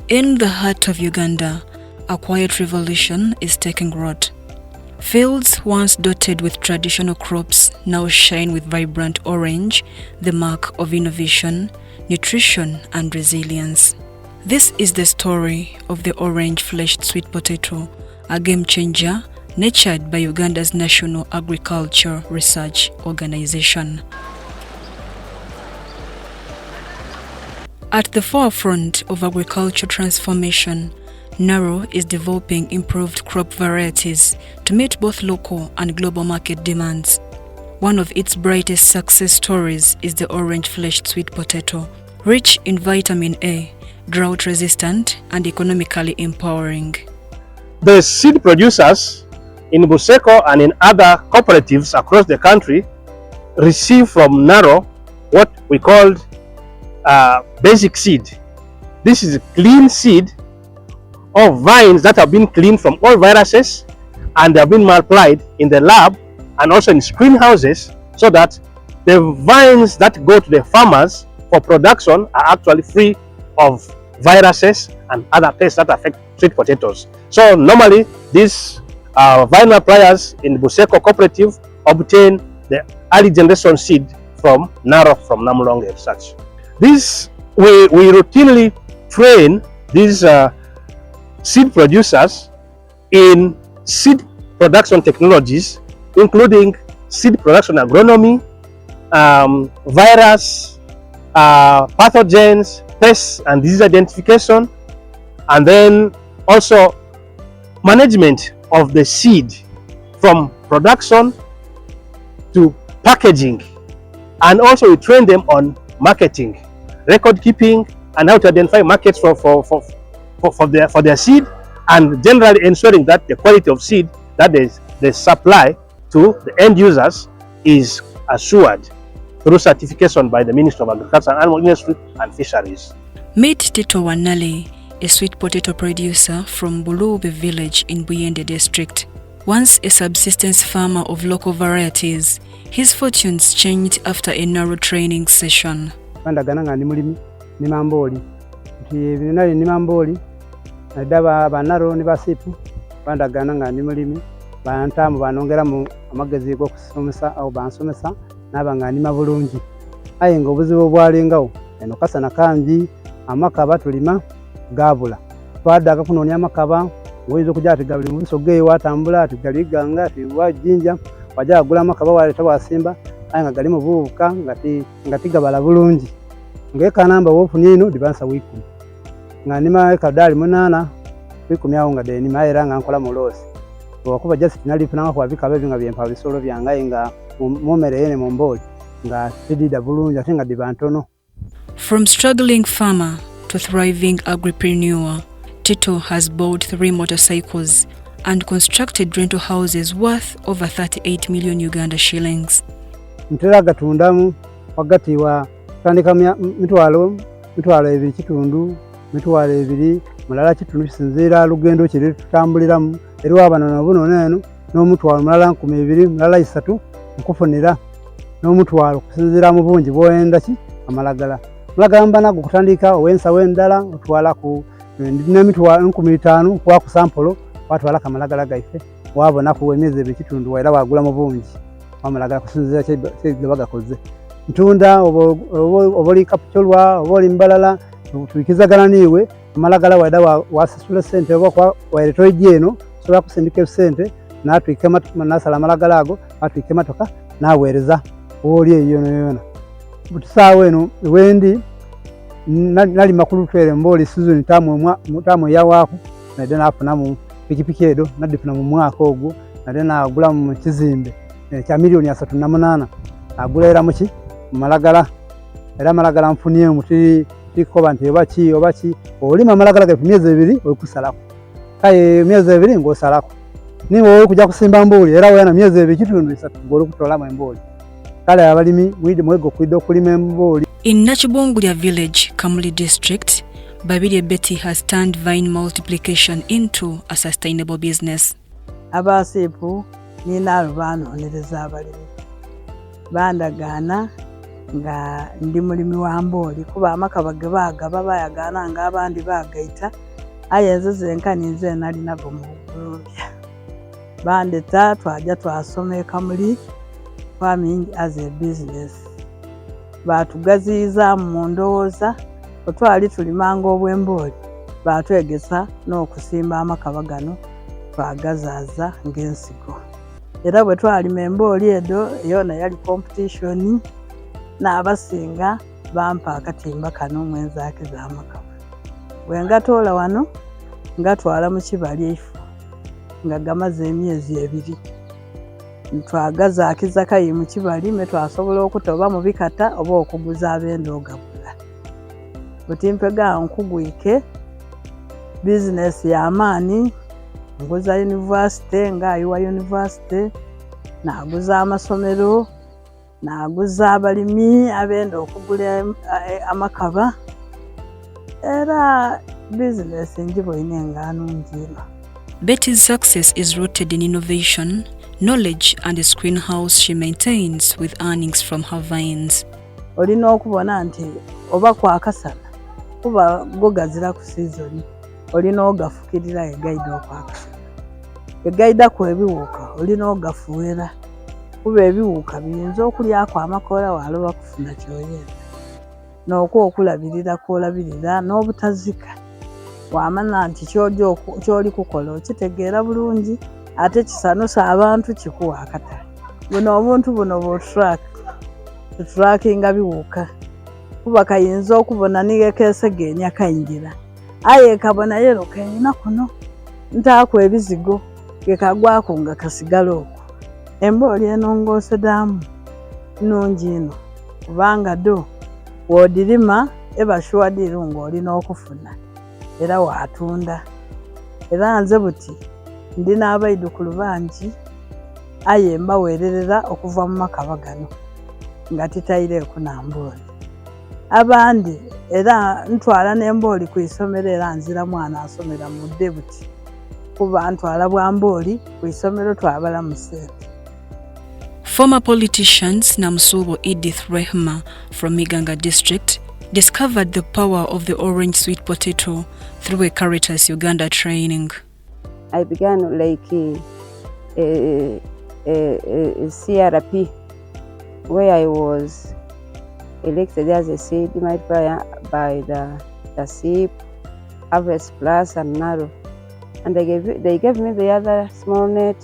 In the heart of Uganda, a quiet revolution is taking root. Fields once dotted with traditional crops now shine with vibrant orange, the mark of innovation, nutrition, and resilience. This is the story of the orange-fleshed sweet potato, a game changer nurtured by Uganda's National Agriculture Research Organization. At the forefront of agriculture transformation, Naro is developing improved crop varieties to meet both local and global market demands. One of its brightest success stories is the orange-fleshed sweet potato, rich in vitamin A, drought-resistant, and economically empowering. The seed producers in Buseko and in other cooperatives across the country receive from Naro what we called basic seed. This is a clean seed of vines that have been cleaned from all viruses, and they have been multiplied in the lab and also in greenhouses, so that the vines that go to the farmers for production are actually free of viruses and other pests that affect sweet potatoes. So normally these vine multipliers in Buseko cooperative obtain the early generation seed from Naro, from Namulonge Research. This we routinely train these seed producers in seed production technologies, including seed production agronomy, virus, pathogens, pests and disease identification, and then also management of the seed from production to packaging. And also we train them on marketing, record keeping, and how to identify markets for their seed, and generally ensuring that the quality of seed that they supply to the end users is assured through certification by the Ministry of Agriculture and Animal Industry and Fisheries. Meet Tito Wanali, a sweet potato producer from Bulube village in Buyende district. Once a subsistence farmer of local varieties, his fortunes changed after a narrow training session. Bandagana nga ndi mulimi ni mamboli nti binali ni mamboli nadaba banaro ni basipu bandagana nga ndi mulimi bantamu banongera mu amagezi go kusomesa au bansomesa nabanga ndi mabulungi aye ngo buzibu bwalingawo eno kasana kanji amakaba tulima gabula twadaga kunonya amakaba ngoyizo kujja atigabuli mu bisoge watambula atigaliganga atiwajinja wajja agula amakaba waleta wasimba anga gali mu buuka ngati gabala bulungi ngeka namba wofunino dibansa wiku nganima kadali munana wiku myawo nga deni maera nga nkola mulosi wakuba just nali funanga kwa bikabe binga byempa bisolo byanga nga momere yene momboli nga tidida bulungi atinga dibantono. From struggling farmer to thriving agripreneur, Tito has bought 3 motorcycles and constructed rental houses worth over 38 million Uganda shillings. Ntera gatundamu wakati wa tandika mitwalo ebiri kitundu mitwalo ebiri mulala kitundu kisinzira lugendo kiri tutambuliramu eri wabano nabuno neno n'omutwalo mulala 200 mulala 3 nkufunira n'omutwalo kusinzira mu bungi bwoenda ki amalagala mbana kutandika owensa wendala otwala ku n'emitwalo 15 kwa ku sample watwala kamalagala gaife wabona ku emyezi ebiri kitundu waira wagula mu bungi amalagala kusinzira kye bagakoze ntunda oboli kapitolwa oboli mbalala tukizagala niwe amalagala waida wasasula sente obakwa waereto ejeno soba kusindika sente natwike nasala amalagala ago atwike matoka nawereza oli eyo yona butisawe no wendi nali makulu twere mboli season tamu yawaku nade nafuna mu pikipiki edo nadifuna mu mwaka ogwo nade nagula mu kizimbe kya milioni 38 agulera muki malagala era malagala mfuniye muti tikoba nti obaki olima malagala ga myezi 2 okusalako kaye myezi 2 ngosalako niwo kujja kusimba mbuli era wena myezi 2 kitundu 3 ngolo kutola mbuli kale abalimi mwego kuido kulima mbuli. In Nachibongulya village, Kamuli district, Babiri Betty has turned vine multiplication into a sustainable business. Abasipu ni nalo banonereza abalimi bandagana nga ndi mulimi wa mbooli kuba amakaba ge baagaba bayagaana ng'abandi baagaita aye nze zenkani nze nali nago mu Buloobya bandeta twajja twasoma Kamuli farming as a business baatugaziyiza mu ndowooza otwali tulimanga obw'embooli baatwegesa n'okusimba amakaba gano twagazaaza ng'ensigo era bwe twalima embooli edo yona yali competition n'abasinga bampa akatimba kano mwenzaake z'amakaba bwe ngatoola wano ngatwala mu kibali ifu nga gamaze emyezi 2 ntwagazaakiza kayi mu kibali me twasobola okutoba mu bikata oba okuguza abenda ogagula butimpega nkugwike bizinesi y'amaani nguza university ng'ayiwa university naaguza amasomero naaguza abalimi abenda okugula amakaba era bizinesi ngiboine nga nungi. Betty's success is rooted in innovation, knowledge and a screen house she maintains with earnings from her vines. Olina okubona nti oba kwakasana kuba gogazira ku season olina ogafukirira egaida okwakasana egaida ku ebiwuka olina ogafuwera kuba ebiwuka biyinza okulyako amakoola waloba kufuna kyoyenda n'okwo okulabirira kwolabirira n'obutazika wamanya nti kyoli kukola okitegeera bulungi ate kisanusa abantu kikuwa akatale buno obuntu buno tuturakinga biwuka kuba kayinza okubona niga keesegeenya kayingira aye kabona yero kayina kuno ntaako ebizigo gekagwako nga kasigala okwo embooli enongoose daamu nungi ino kubanga do woodirima eba shuwadiru ng'olina okufuna era waatunda era nze buti ndina abaidukulu bangi aye mbaweererera okuva mu makaba gano nga titaireeku na mbooli abandi era ntwala n'embooli ku isomero era nzira mwana asomera mu debuti kuba ntwala bwa mbooli ku isomero twabala mu sente. Former politicians Namsubo Edith Rehma from Uganda district discovered the power of the orange sweet potato through a Caritas Uganda training. I began like a CRP where I was elected as a seed by the SIP, Harvest Plus and Naro. And they gave me the other small net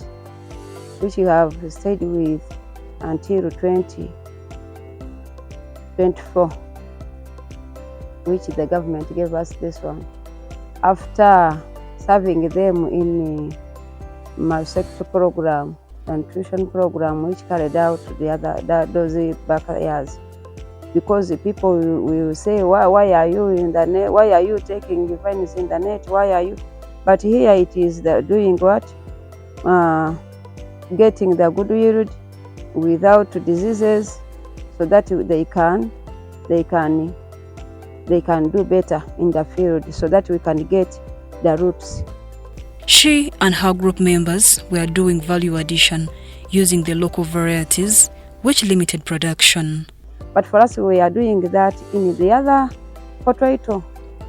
which you have stayed with until 2024, which the government gave us this one. After serving them in my sector program, nutrition program, which carried out those back years, because the people will say, why are you in the net? Why are you taking the vines in the net? Why are you? But here it is doing what? Getting the good yield without diseases, so that they can do better in the field, so that we can get the roots. She and her group members were doing value addition using the local varieties, which limited production. But for us, we are doing that in the other potato,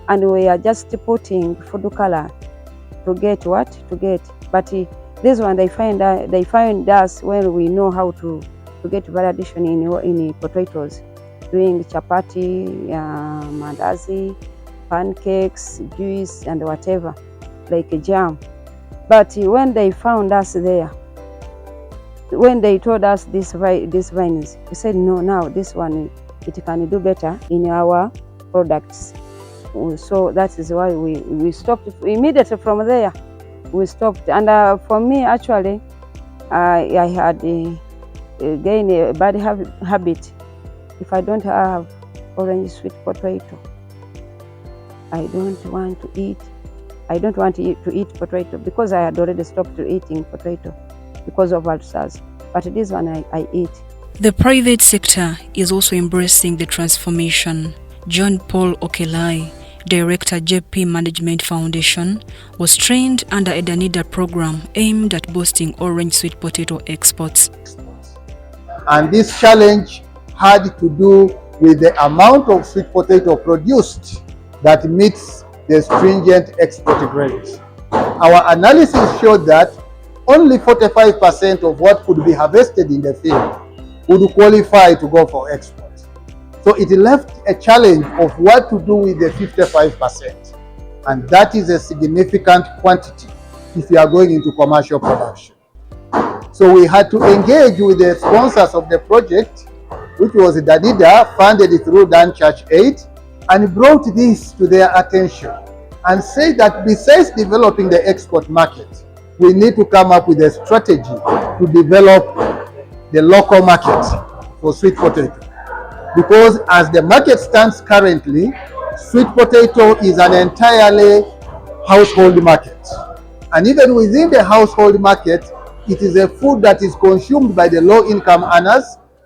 and we are just putting food color to get what? To get. But this one, they find us when we know how to get value addition in potatoes, doing chapati, mandazi, pancakes, juice, and whatever, like a jam. But when they found us there, when they told us these vines, we said, no, now this one, it can do better in our products. So that is why we stopped immediately from there. We stopped. And for me, actually, I had gained a bad habit. If I don't have orange sweet potato, I don't want to eat potato, because I had already stopped eating potato because of ulcers. But this one I eat. The private sector is also embracing the transformation. John Paul Okelai, Director, JP Management Foundation, was trained under a Danida program aimed at boosting orange sweet potato exports. And this challenge had to do with the amount of sweet potato produced that meets the stringent export grade. Our analysis showed that only 45% of what could be harvested in the field would qualify to go for export. So it left a challenge of what to do with the 55%. And that is a significant quantity if you are going into commercial production. So we had to engage with the sponsors of the project, which was Dadida, funded through Dan Church Aid, and brought this to their attention and said that besides developing the export market, we need to come up with a strategy to develop the local market for sweet potato. Because as the market stands currently, sweet potato is an entirely household market. And even within the household market, it is a food that is consumed by the low-income earners,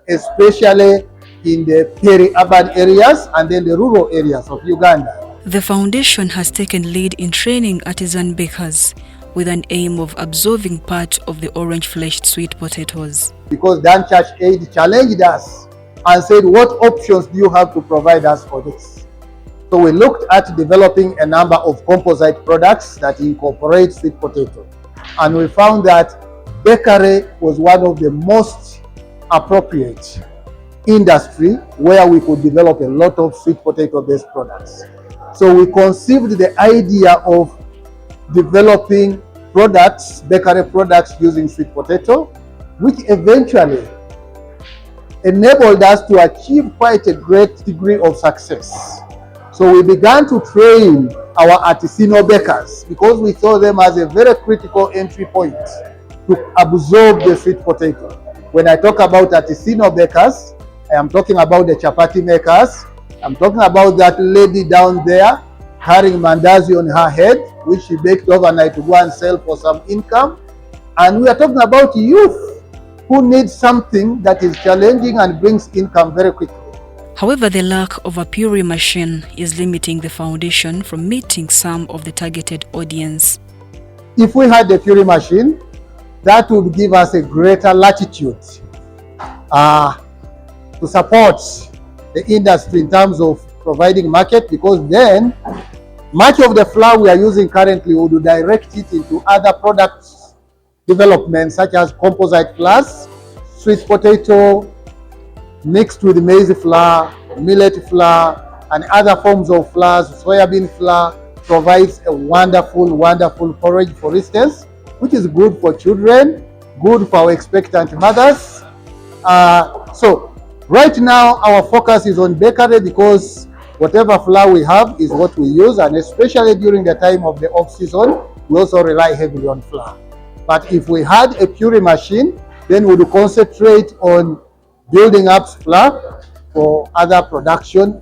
especially in the peri-urban areas and then the rural areas of Uganda. The foundation has taken lead in training artisan bakers with an aim of absorbing part of the orange-fleshed sweet potatoes. Because Dan Church Aid challenged us and said, what options do you have to provide us for this? So we looked at developing a number of composite products that incorporate sweet potato. And we found that bakery was one of the most appropriate industry where we could develop a lot of sweet potato based products. So we conceived the idea of developing products, bakery products using sweet potato, which eventually enabled us to achieve quite a great degree of success. So we began to train our artisanal bakers because we saw them as a very critical entry point to absorb the sweet potato. When I talk about artisanal bakers, I am talking about the chapati makers. I'm talking about that lady down there carrying mandazi on her head, which she baked overnight to go and sell for some income. And we are talking about youth who need something that is challenging and brings income very quickly. However, the lack of a puree machine is limiting the foundation from meeting some of the targeted audience. If we had the puree machine, that would give us a greater latitude to support the industry in terms of providing market, because then much of the flour we are using currently would direct it into other products development such as composite flours, sweet potato mixed with maize flour, millet flour, and other forms of flours. Soybean flour provides a wonderful porridge, for instance, which is good for children, good for our expectant mothers. So right now our focus is on bakery because whatever flour we have is what we use, and especially during the time of the off-season, we also rely heavily on flour. But if we had a puree machine, then we would concentrate on building up flour for other production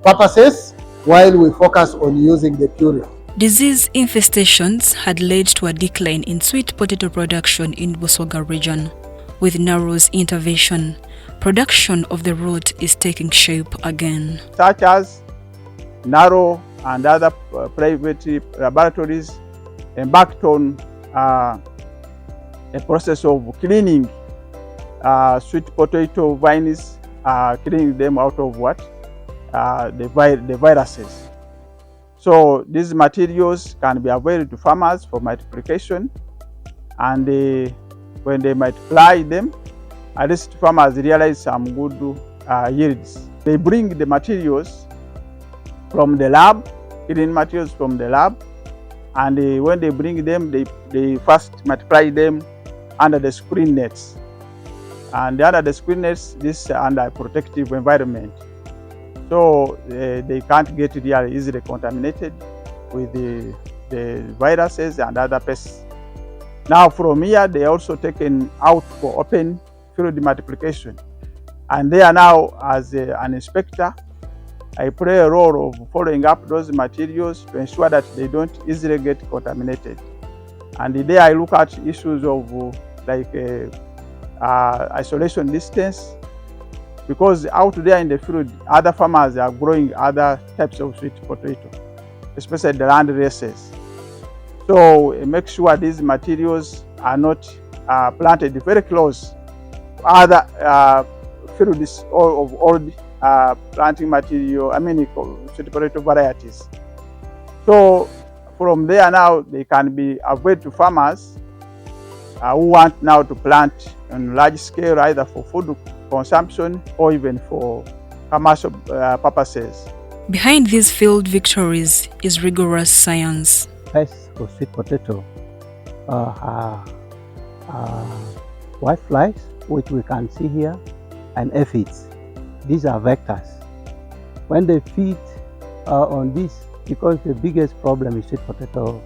purposes while we focus on using the puree. Disease infestations had led to a decline in sweet potato production in Busoga region. With Narrow's intervention, production of the root is taking shape again. Such as Narrow and other private laboratories embarked on a process of cleaning sweet potato vines, cleaning them out of what? The viruses. So these materials can be available to farmers for multiplication, and when they multiply them, at least farmers realize some good yields. They bring the materials from the lab, clean materials from the lab, and when they bring them, they first multiply them under the screen nets. And under the screen nets, this is under a protective environment. So they can't get really easily contaminated with the viruses and other pests. Now from here, they are also taken out for open field multiplication. And they are now, as an inspector, I play a role of following up those materials to ensure that they don't easily get contaminated. And there I look at issues of isolation distance, because out there in the field, other farmers are growing other types of sweet potato, especially the land races. So make sure these materials are not planted very close to other fields of old planting material, sweet potato varieties. So from there now, they can be available to farmers who want now to plant on large scale, either for food consumption or even for commercial purposes. Behind these field victories is rigorous science. Pests for sweet potato are whiteflies, which we can see here, and aphids. These are vectors. When they feed on this, because the biggest problem is sweet potato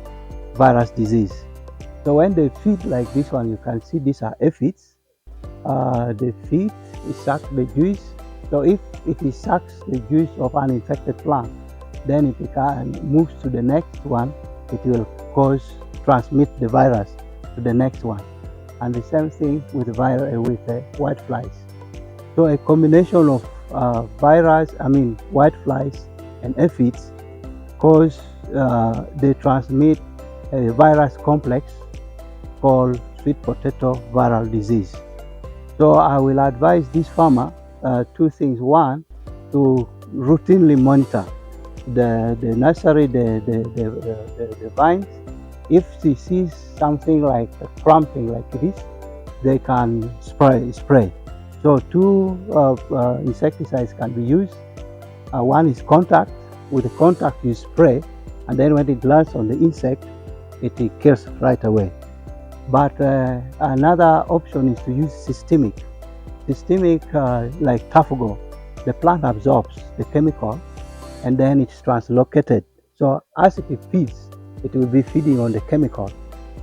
virus disease. So when they feed like this one, you can see these are aphids. They feed, it sucks the juice. So if it sucks the juice of an infected plant, then if it moves to the next one, it will transmit the virus to the next one. And the same thing with whiteflies. So a combination of whiteflies and aphids they transmit a virus complex called sweet potato viral disease. So I will advise this farmer two things. One, to routinely monitor the nursery, the vines. If she sees something like cramping like this, they can spray. So two insecticides can be used. One is contact. With the contact you spray, and then when it lands on the insect, it kills right away. But another option is to use systemic. Like Tafugo, the plant absorbs the chemical and then it's translocated. So as it feeds, it will be feeding on the chemical,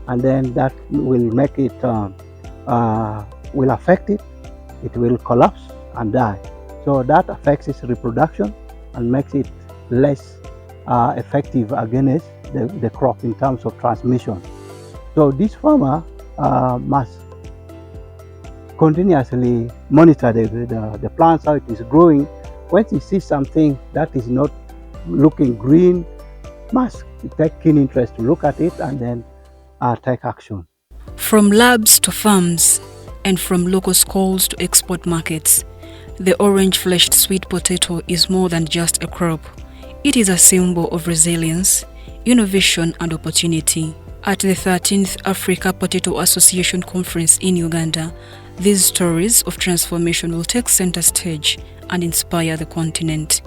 and then that will make it, will affect it, it will collapse and die. So that affects its reproduction and makes it less effective against the crop in terms of transmission. So this farmer must continuously monitor the plants, how it is growing. When he sees something that is not looking green, must take keen interest to look at it and then take action. From labs to farms, and from local schools to export markets, the orange-fleshed sweet potato is more than just a crop. It is a symbol of resilience, innovation and opportunity. At the 13th Africa Potato Association Conference in Uganda, these stories of transformation will take center stage and inspire the continent.